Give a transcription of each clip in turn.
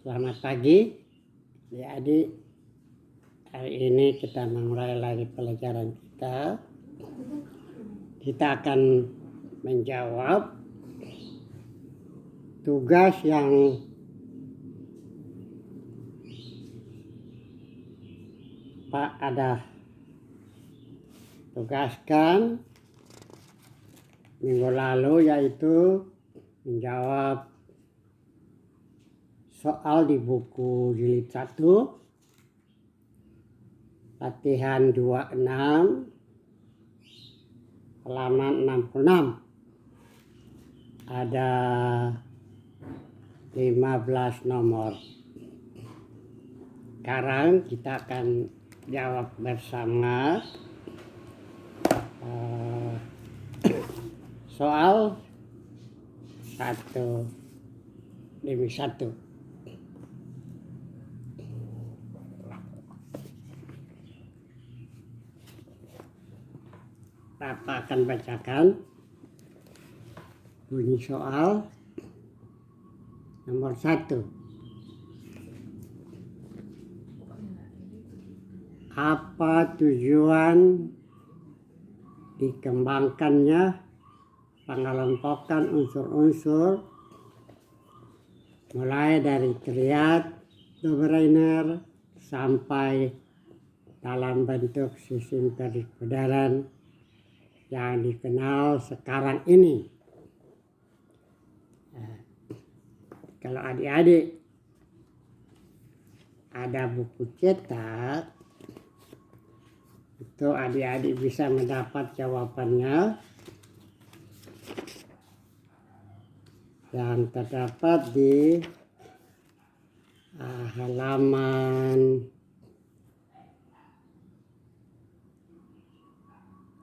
Selamat pagi, adik-adik. Hari ini kita memulai lagi pelajaran kita. Kita akan menjawab tugas yang Pak ada tugaskan minggu lalu, yaitu menjawab soal di buku jilid 1, latihan 26, halaman 66. Ada 15 nomor. Sekarang kita akan jawab bersama soal 1 demi 1. Bapak akan bacakan bunyi soal nomor 1. Apa tujuan dikembangkannya pengelompokan unsur-unsur mulai dari triad, two-brainer sampai dalam bentuk sistem peredaran yang dikenal sekarang ini? Kalau adik-adik ada buku cetak, itu adik-adik bisa mendapat jawabannya yang terdapat di halaman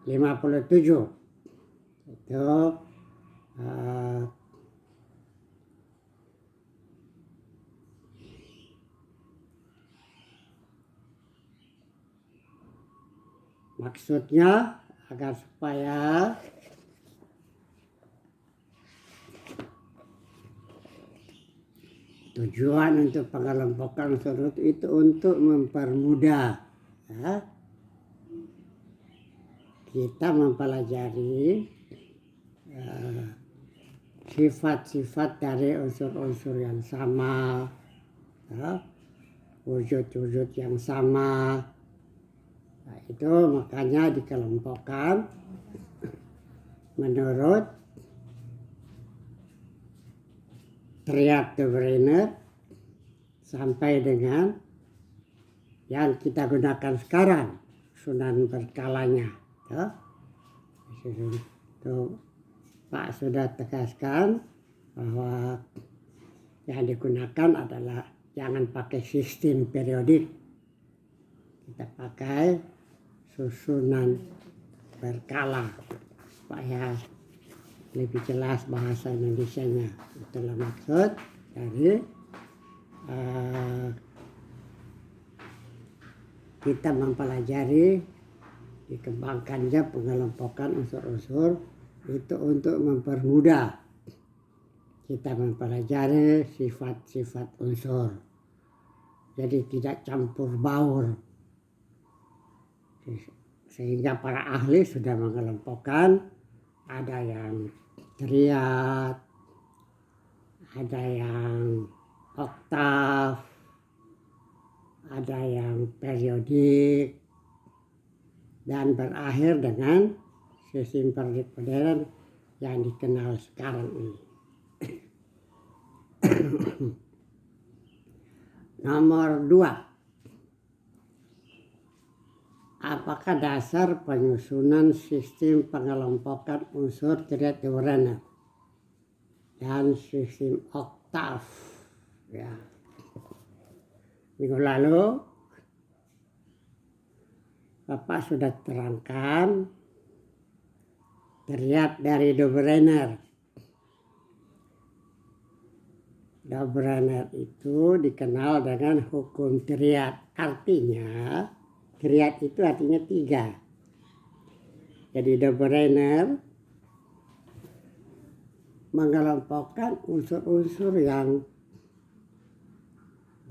57. Itu maksudnya agar supaya tujuan untuk pengelompokan unsur itu untuk mempermudah kita mempelajari sifat-sifat dari unsur-unsur yang sama, wujud-wujud yang sama. Nah, itu makanya dikelompokkan menurut triad two-brainer sampai dengan yang kita gunakan sekarang, susunan berkalanya. Itu Pak sudah tegaskan bahwa yang digunakan adalah jangan pakai sistem periodik, kita pakai susunan berkala supaya lebih jelas bahasa Indonesianya. Itulah maksud dari kita mempelajari dikembangkannya pengelompokan unsur-unsur itu untuk mempermudah kita mempelajari sifat-sifat unsur. Jadi tidak campur baur. Sehingga para ahli sudah mengelompokkan, ada yang triad, ada yang oktav, ada yang periodik, dan berakhir dengan sistem peredaran yang dikenal sekarang ini. Nomor 2. Apakah dasar penyusunan sistem pengelompokan unsur triad two-brainer dan sistem oktav? Minggu lalu Bapak sudah terangkan triad dari two-brainer. Two-brainer itu dikenal dengan hukum triad. Artinya, triad itu artinya 3. Jadi two-brainer mengelompokkan unsur-unsur yang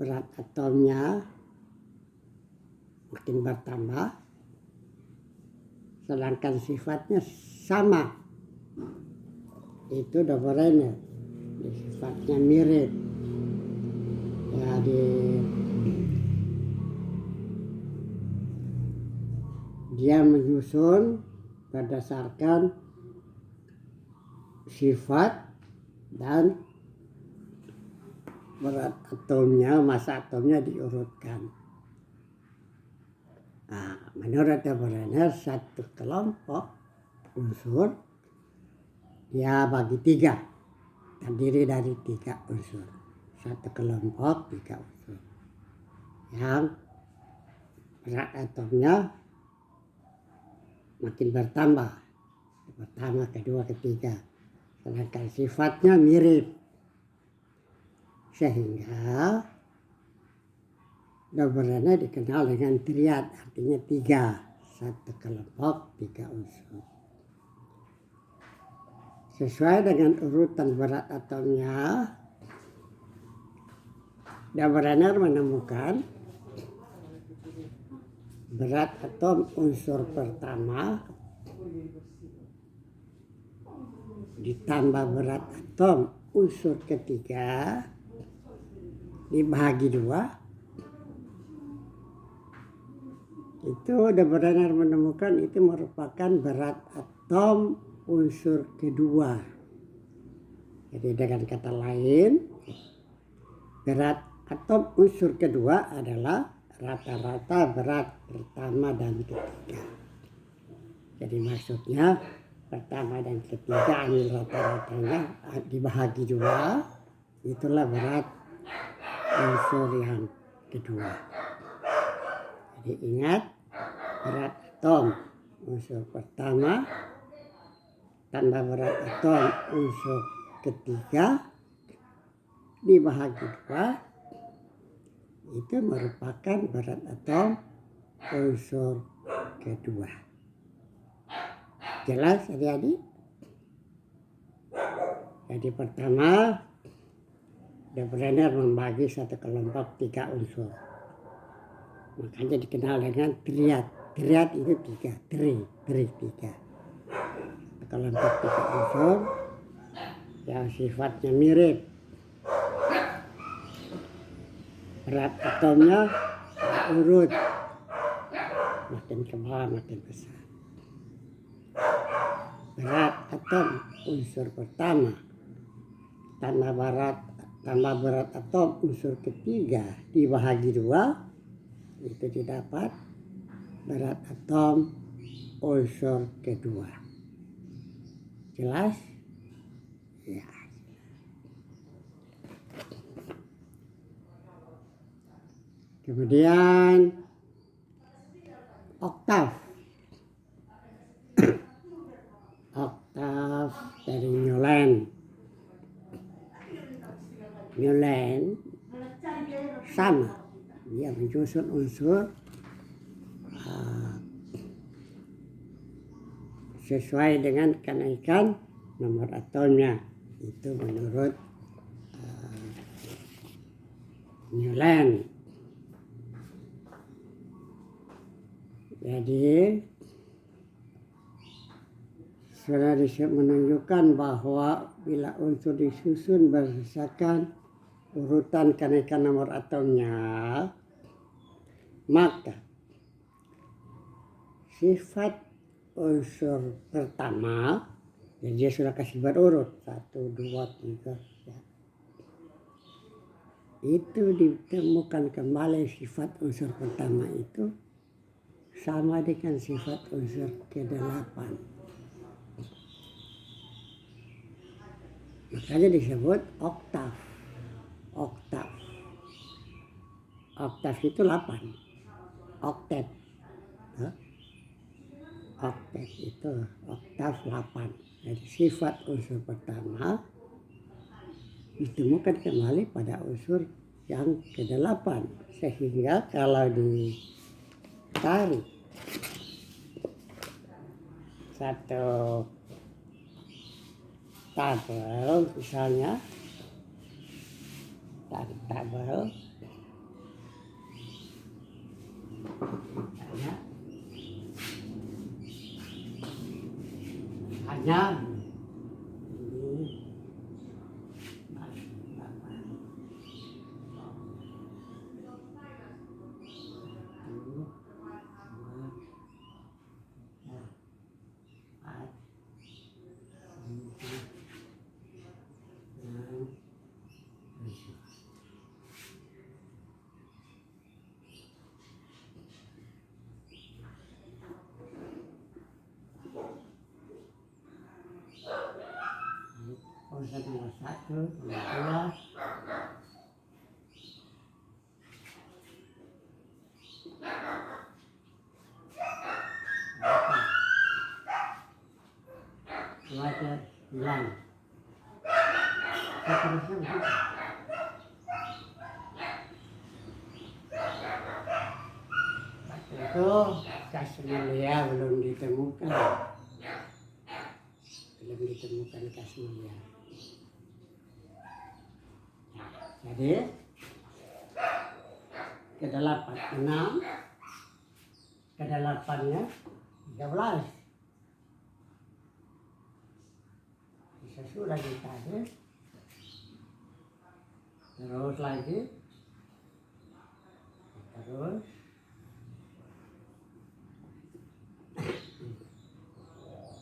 berat atomnya makin bertambah, sedangkan sifatnya sama. Itu double sifatnya mirip. Jadi dia menyusun berdasarkan sifat dan berat atomnya, massa atomnya diurutkan. Nah, menurut Deborah, satu kelompok unsur dia bagi 3, terdiri dari 3 unsur. Satu kelompok 3 unsur yang berat atomnya makin bertambah, pertama, kedua, ketiga, sedangkan sifatnya mirip, sehingga Deborah dikenal dengan triad, artinya 3, satu kelompok 3 unsur. Sesuai dengan urutan berat atomnya, Deborah menemukan berat atom unsur pertama ditambah berat atom unsur ketiga dibagi 2. Itu Deborah menemukan itu merupakan berat atom unsur kedua. Jadi dengan kata lain, berat atom unsur kedua adalah rata-rata berat pertama dan ketiga. Jadi maksudnya pertama dan ketiga ambil rata-ratanya dibagi 2, itulah berat unsur yang kedua. Jadi ingat, berat atom unsur pertama tambah berat atom unsur ketiga dibagi 2, itu merupakan berat atom unsur kedua. Jelas adik-adik? Jadi pertama, Deborah membagi satu kelompok 3 unsur. Makanya dikenal dengan triad. Triad itu 3, tri 3. Kelompok 3 unsur yang sifatnya mirip. Berat atomnya urut, makin ke bawah makin besar. Berat atom unsur pertama tambah berat atom unsur ketiga dibagi 2, itu didapat berat atom unsur kedua. Jelas? Ya. Kemudian oktav. Oktav dari Newland. Newland sama, dia menyusun unsur sesuai dengan kenaikan nomor atomnya. Itu menurut Newland. Jadi sudah menunjukkan bahwa bila unsur disusun berdasarkan urutan kenaikan nomor atomnya, maka sifat unsur pertama, jadi dia sudah kasih berurut 1, 2, 3 ya. Itu ditemukan kembali sifat unsur pertama itu sama dengan sifat unsur ke-8. Makanya disebut oktav. Oktav itu 8. Oktet. Oktet itu oktav 8. Jadi sifat unsur pertama ditemukan kembali pada unsur yang ke-8. Sehingga kalau ditarik satu tabel, misalnya tarik tabel hanya ini proses nomor 1, nomor 2. Baca 9. Seterusnya begitu. Itu Kasmulia belum ditemukan. Belum ditemukan Kasmulia. Jadi ke-8, 6, ke-8-nya 13. Sesudah tadi, terus lagi, terus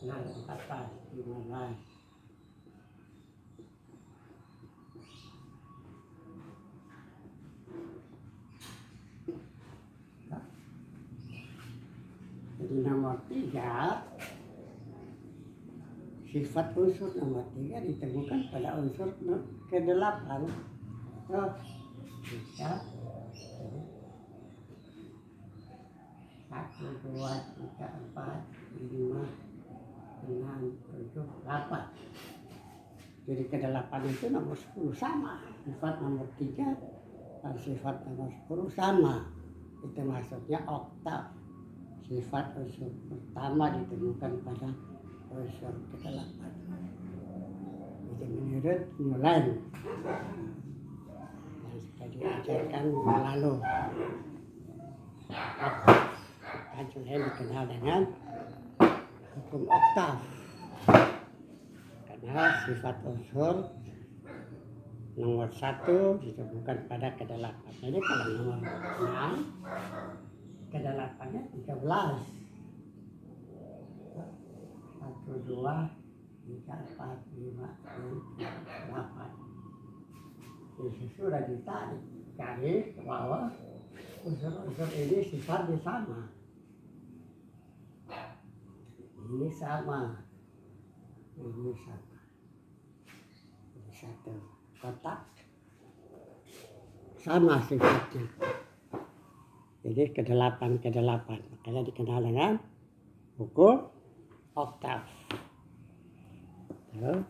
nah 14, 15. Jadi nomor 3, sifat unsur nomor 3 ditemukan pada unsur ke-8. Terus bisa 1, 2, 3, 4, 5, 6, 7, 8. Jadi ke-8 itu nomor 10 sama. Sifat nomor 3 dan sifat nomor 10 sama. Itu maksudnya oktav. Sifat unsur pertama ditemukan pada unsur ke-8. Itu menurut Newland yang sudah diajarkan lalu. Yang dikenal dengan hukum oktav. Karena sifat unsur nomor 1 ditemukan pada ke-8. Jadi kalau nomor 6, ke-8-nya 13. 1, 2, 3, 4, 5, 6, 8. Jadi sudah ditarik garis ke bawah. Unsur-unsur ini sifatnya sama. Ini sama. Ini sama. Ini satu kotak. Sama sifatnya. Jadi ke-8. Makanya dikenal dengan hukum oktav. Terus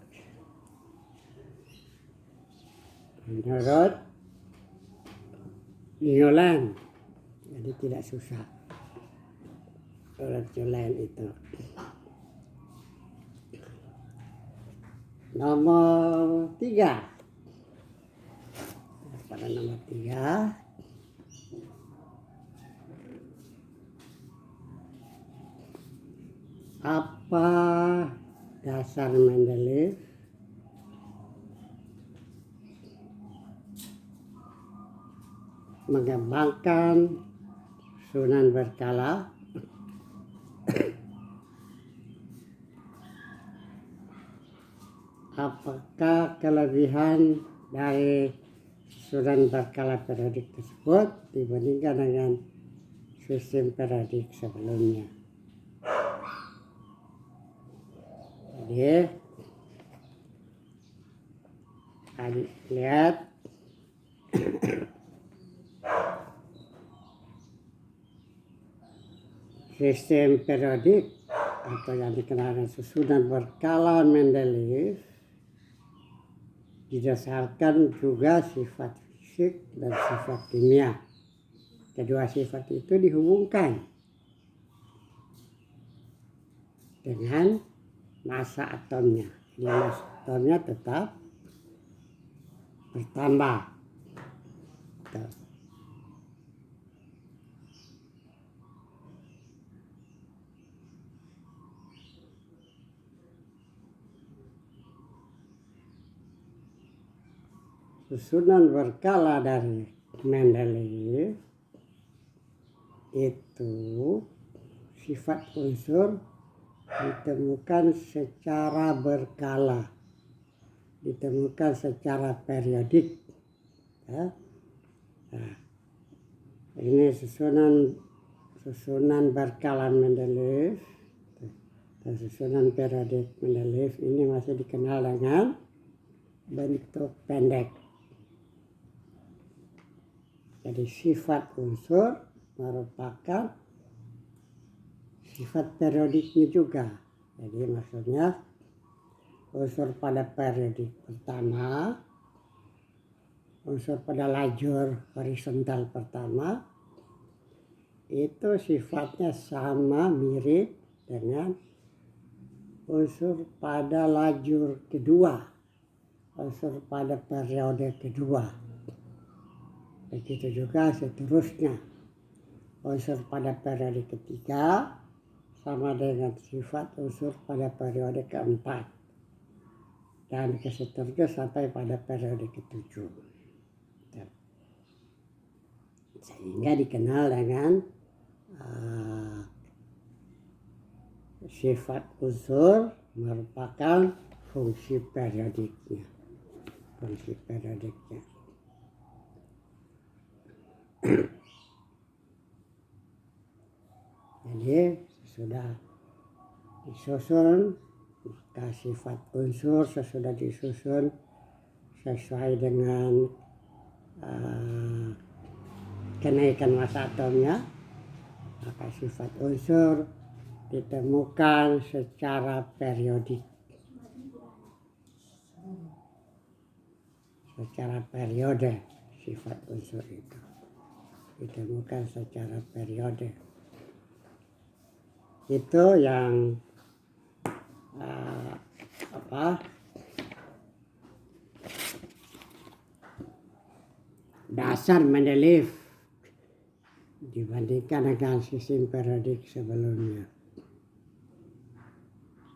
menurut Newland, jadi tidak susah. Menurut Newland itu. Nomor 3. Pada nomor 3. Apa dasar Mendeleev mengembangkan susunan berkala apakah kelebihan dari susunan berkala periodik tersebut dibandingkan dengan sistem periodik sebelumnya? Jadi lihat sistem periodik atau yang dikenal dengan susunan berkala Mendeleev didasarkan juga sifat fisik dan sifat kimia. Kedua sifat itu dihubungkan dengan massa atomnya. Jadi massa atomnya tetap bertambah. susunan berkala dari Mendeleev itu sifat unsur ditemukan secara berkala, ditemukan secara periodik. Ya. Nah, ini susunan berkala Mendeleev dan susunan periodik Mendeleev ini masih dikenal dengan bentuk pendek. Jadi sifat unsur merupakan sifat periodiknya juga. Jadi maksudnya unsur pada periodik pertama, unsur pada lajur horizontal pertama itu sifatnya sama mirip dengan unsur pada lajur kedua, unsur pada periode kedua. Begitu juga seterusnya. Unsur pada periode ketiga sama dengan sifat unsur pada periode keempat. Dan seterusnya sampai pada periode ketujuh. Sehingga dikenal dengan sifat unsur merupakan fungsi periodiknya. Fungsi periodiknya. Jadi sudah disusun, maka sifat unsur sesudah disusun sesuai dengan kenaikan massa atomnya, maka sifat unsur ditemukan secara periodik. Secara periode sifat unsur itu ditemukan secara periode. Itu yang dasar Mendeleev dibandingkan dengan sistem periodik sebelumnya.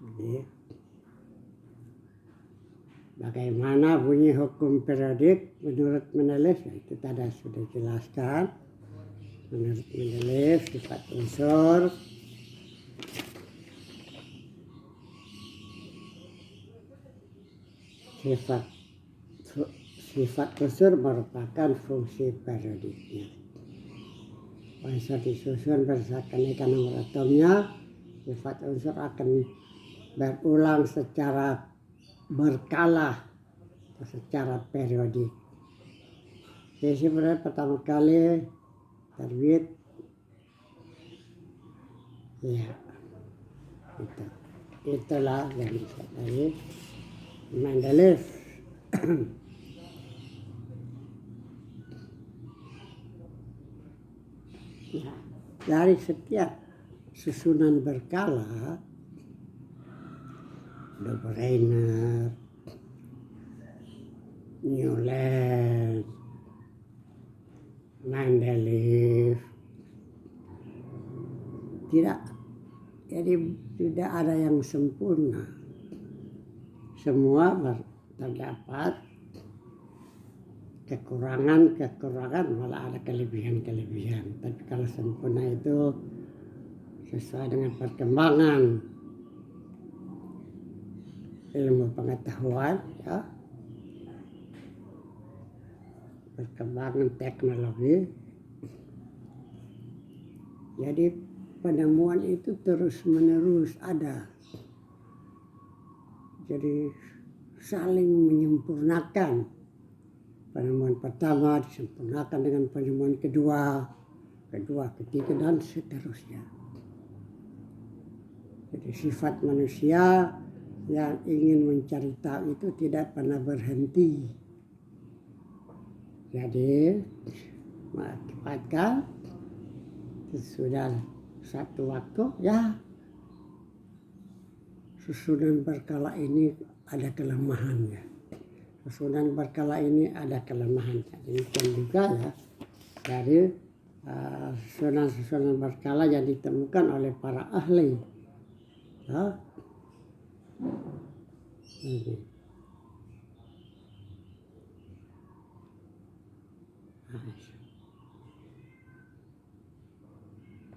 Jadi, bagaimana bunyi hukum periodik menurut Mendeleev, itu tadi sudah dijelaskan. Menurut Mendeleev sifat unsur sifat unsur merupakan fungsi periodiknya. Unsur disusun berdasarkan kenaikan nomor atomnya, sifat unsur akan berulang secara berkala atau secara periodik. Jadi sebenarnya pertama kali terbit, ya, itulah yang dari Mendeleev. Ya, dari setiap susunan berkala, Dobereiner, Newland, Mendeleev, tidak ada yang sempurna. Semua terdapat kekurangan, malah ada kelebihan. Tapi kalau sempurna itu sesuai dengan perkembangan ilmu pengetahuan, ya, perkembangan teknologi. Jadi penemuan itu terus-menerus ada. Jadi saling menyempurnakan. Penemuan pertama disempurnakan dengan penemuan kedua, ketiga, dan seterusnya. Jadi sifat manusia yang ingin mencari tahu itu tidak pernah berhenti. Jadi mengakibatkan sudah satu waktu, ya, susunan berkala ini ada kelemahannya. Susunan berkala ini ada kelemahannya. Demikian juga ya dari susunan berkala yang ditemukan oleh para ahli. Ya.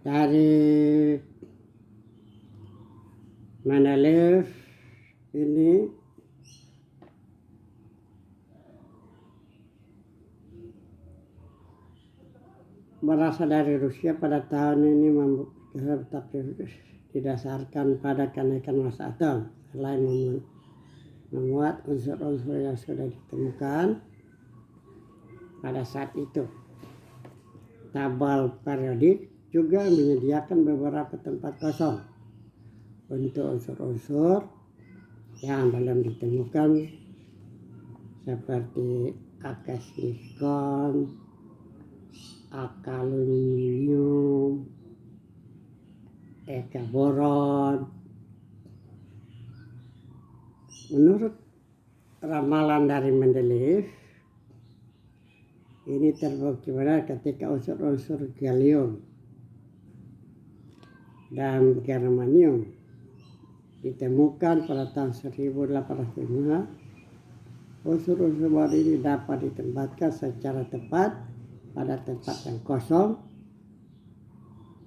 Dari Mendeleev ini berasal dari Rusia pada tahun ini tapi didasarkan pada kenaikan massa atom. Selain memuat unsur-unsur yang sudah ditemukan pada saat itu, tabel periodik juga menyediakan beberapa tempat kosong untuk unsur-unsur yang belum ditemukan seperti akasilikon, aluminium, boron. Menurut ramalan dari Mendeleev, ini terbukti benar ketika unsur-unsur gallium dan germanium ditemukan pada tahun 1805. Unsur-unsur baru ini dapat ditempatkan secara tepat pada tempat yang kosong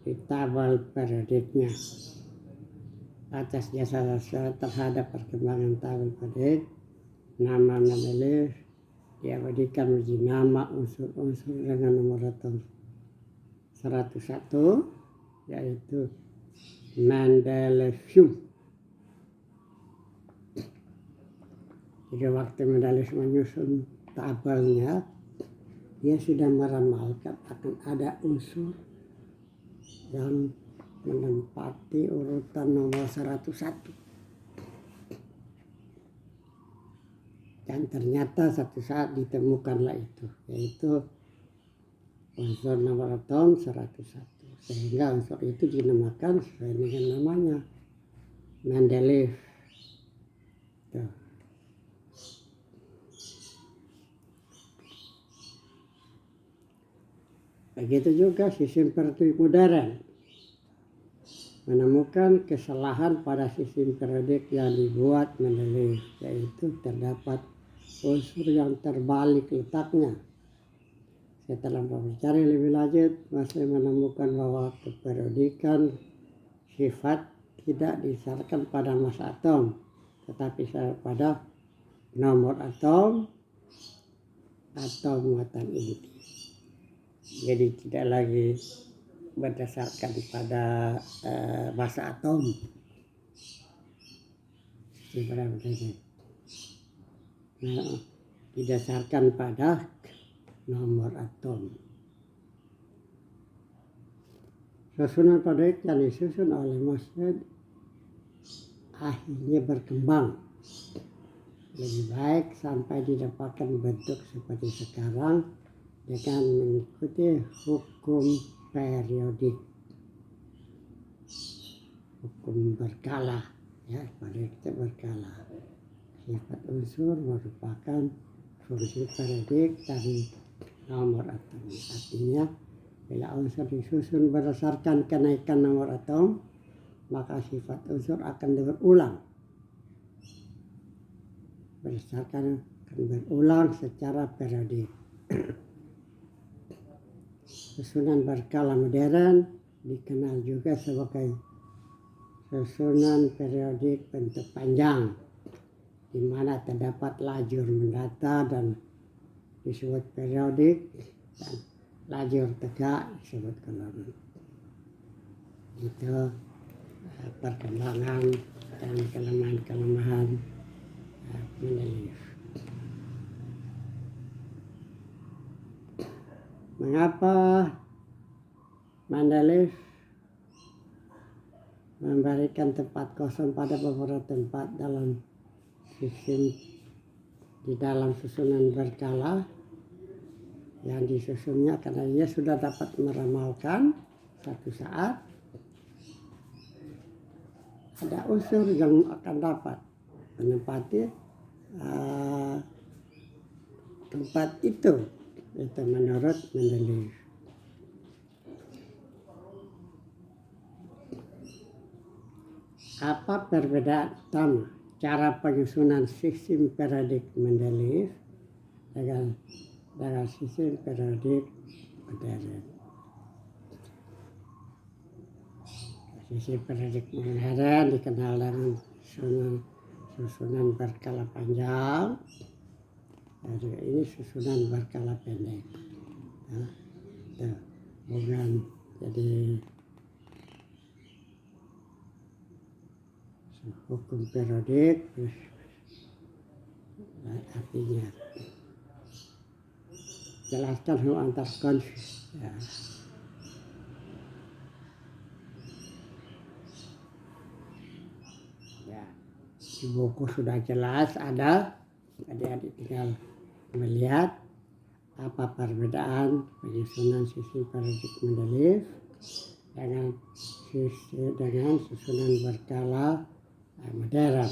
di tabel periodiknya. Atas jasa terhadap perkembangan tabel periodik, nama Mendeleev diabadikan menjadi nama unsur-unsur dengan nomor atom 101, yaitu Mendeleevium. Jadi waktu Mendeleev menyusun tabelnya, dia sudah meramalkan akan ada unsur yang menempati urutan nomor 101. Dan ternyata satu saat ditemukanlah itu, yaitu unsur nomor atom 101. Sehingga unsur itu dinamakan sesuai dengan namanya, Mendeleev. Tuh. Begitu juga sistem periodik modern menemukan kesalahan pada sistem periodik yang dibuat Mendeleev, yaitu terdapat unsur yang terbalik letaknya. Setelah mencari lebih lanjut, masih menemukan bahwa keperiodikan sifat tidak disyaratkan pada massa atom, tetapi pada nomor atom atau muatan inti. Jadi tidak lagi berdasarkan pada massa atom. Didasarkan pada nomor atom. Susunan periodik yang disusun oleh Mohsen akhirnya berkembang lebih baik sampai didapatkan bentuk seperti sekarang dengan mengikuti hukum periodik, hukum berkala, ya, periodik berkala. Sifat unsur merupakan fungsi periodik dari nomor atom. Artinya, bila unsur disusun berdasarkan kenaikan nomor atom, maka sifat unsur akan berulang. Berulang secara periodik. Susunan berkala modern dikenal juga sebagai susunan periodik bentuk panjang, di mana terdapat lajur mendata dan disebut periodik, dan lajur tegak disebut kolom. Itu perkembangan dan kelemahan-kelemahan Mendeleev. Mengapa Mendeleev memberikan tempat kosong pada beberapa tempat dalam sistem di dalam susunan berkala yang disusunnya? Karena dia sudah dapat meramalkan satu saat ada unsur yang akan dapat menempati tempat itu menurut Mendeleev. Apa perbedaan utama cara penyusunan sistem periodik Mendeleev dengan dengan sistem periodik modern. Sistem periodik modern dikenal dengan susunan berskala panjang. Jadi ini susunan berskala pendek. Bukan jadi hukum periodik artinya jelaskan hubungan antar konflik. Ya, di buku sudah jelas ada, adik-adik tinggal melihat apa perbedaan penyusunan sistem periodik Mendeleev dengan susunan berskala modern.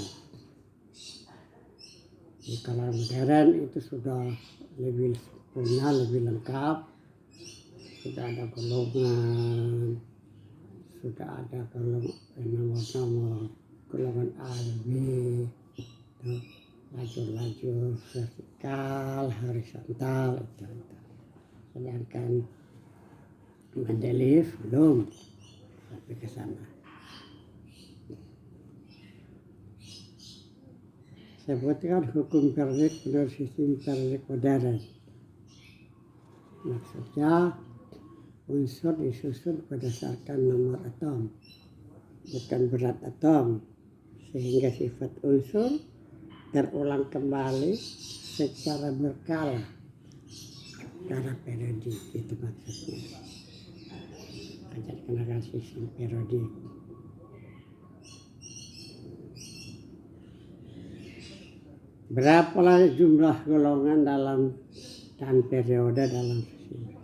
Jadi kalau modern itu sudah lebih sempurna, lebih lengkap, sudah ada golongan, sudah ada nomor golongan A, B, lajur-lajur vertikal, horizontal itu. Sedangkan Mendeleev belum sampai ke sana. Sebutkan hukum periodik menurut sistem periodik modern. Maksudnya unsur disusun berdasarkan nomor atom, bukan berat atom, sehingga sifat unsur terulang kembali secara berkala secara periodik, itu maksudnya. Ajar kenakan sistem periodik. Berapalah jumlah golongan dan periode dalam sistem?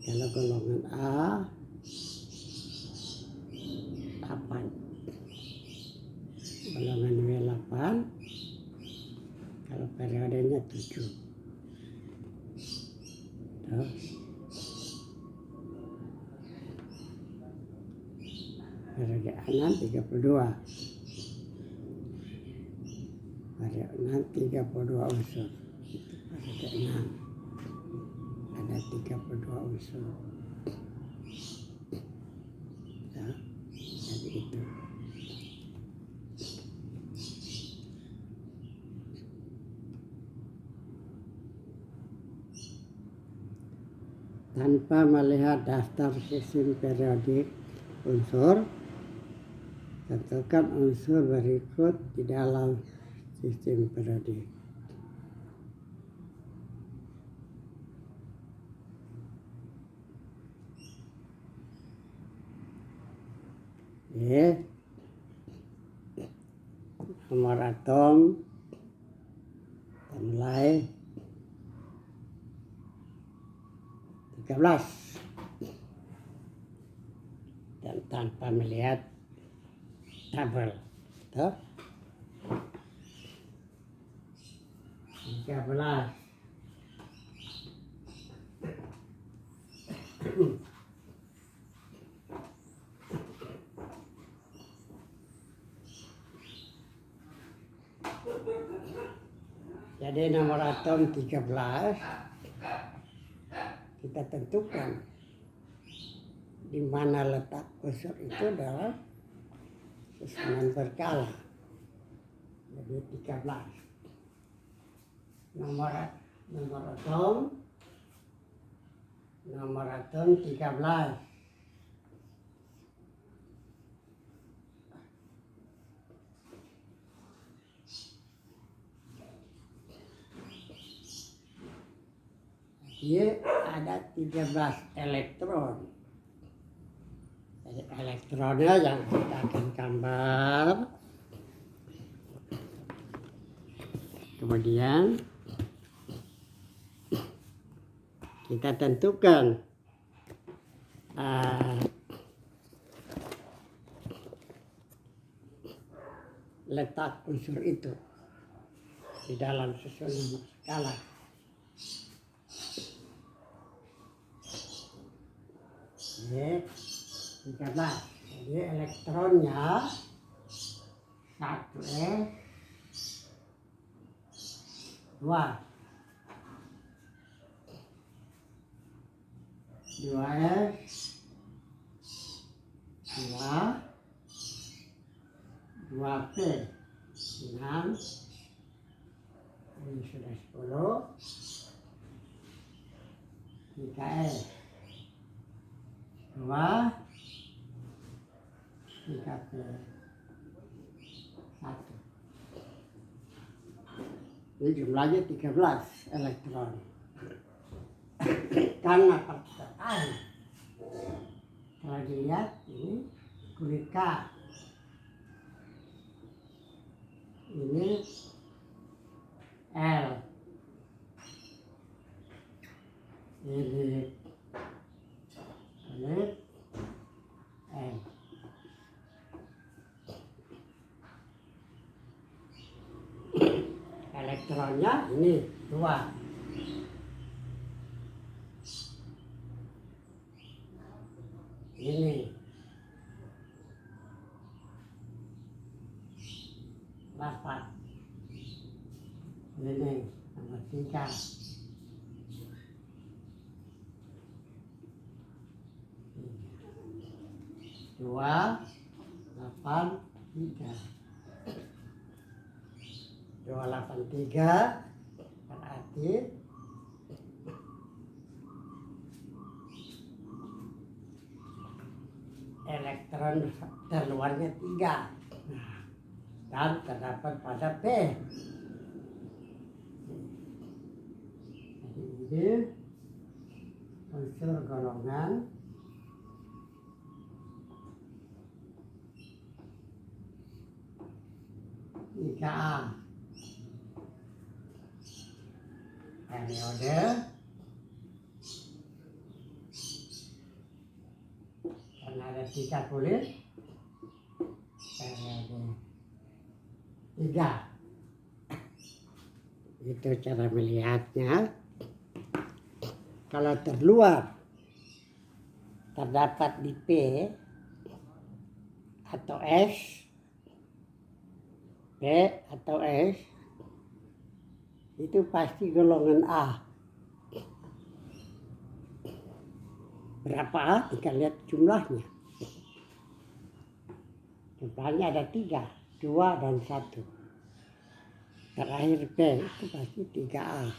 Kalau golongan A 8, golongan B 8, kalau periodenya 7. Periode 6 32. Periode 6 32 unsur. Periode 6 ada 32 unsur. Ya, jadi itu. Tanpa melihat daftar sistem periodik unsur, tentukan unsur berikut di dalam sistem periodik. Nomor atom mulai 13 dan tanpa melihat tabel. 13. Jadi nomor atom 13 kita tentukan di mana letak unsur itu dalam susunan berkala. Jadi 13. Nomor atom 13. Dia ada 13 elektron. Jadi elektronnya yang kita akan gambar. Kemudian kita tentukan letak unsur itu di dalam susunan skala. Jadi 13. Jadi elektronnya 1s 2. 2S, 2P, 6, ini sudah 10, 3S, 2, 3P, 1. Ini jumlahnya 13 elektron. Karena pertukaran, kalau dilihat ini kulit K, ini L, ini kulit M. Elektronnya ini 2. Ini 8. Ini nomor 3. Dua, 8, 3. 283 berarti elektron terluarnya 3. Nah, dan terdapat pada P. Jadi ini unsur golongan A. Periode karena ada 3 kulit, periode 3. Itu cara melihatnya. Kalau terluar terdapat di P atau S, P atau S, itu pasti golongan A. Berapa A? Kita lihat jumlahnya. Jumlahnya ada 3, 2 dan 1. Terakhir P itu pasti 3A.